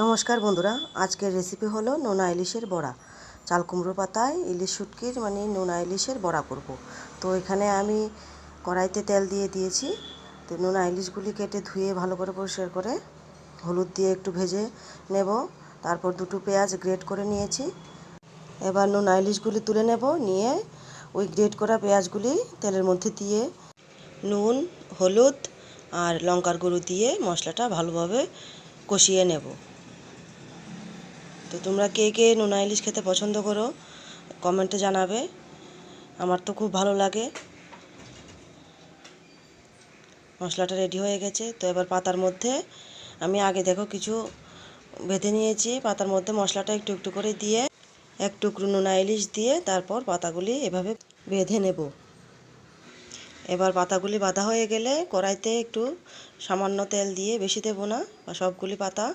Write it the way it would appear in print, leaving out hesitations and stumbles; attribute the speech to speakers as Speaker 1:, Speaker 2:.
Speaker 1: নমস্কার বন্ধুরা, আজকের রেসিপি হলো নোনা ইলিশের বড়া। চাল কুমড়ো পাতায় ইলিশ শুটকির নোনা ইলিশের বড়া করব। তো এখানে আমি কড়াইতে তেল দিয়ে দিয়েছি। তো নোনা ইলিশগুলি কেটে ধুয়ে ভালো করে পরিষ্কার করে হলুদ দিয়ে একটু ভেজে নেব। তারপর দুটো পেঁয়াজ গ্রেট করে নিয়েছি। এবার নোনা ইলিশগুলি তুলে নেব, নিয়ে ওই গ্রেট করা পেঁয়াজগুলি তেলের মধ্যে দিয়ে নুন, হলুদ আর লঙ্কার গুঁড়ো দিয়ে মশলাটা ভালোভাবে কষিয়ে নেব। তো তোমরা কে কে নোনা ইলিশ খেতে পছন্দ করো কমেন্টে জানাবে। আমার তো খুব ভালো লাগে। মশলাটা রেডি হয়ে গেছে। তো এবার পাতার মধ্যে আমি আগে দেখো কিছু বেঁধে নিয়েছি। পাতার মধ্যে মশলাটা একটু একটু করে দিয়ে এক টুকরো নোনা ইলিশ দিয়ে তারপর পাতাগুলি এভাবে বেঁধে নেব। এবার পাতাগুলি বাঁধা হয়ে গেলে কড়াইতে একটু সামান্য তেল দিয়ে, বেশি দেবো না, বা সবগুলি পাতা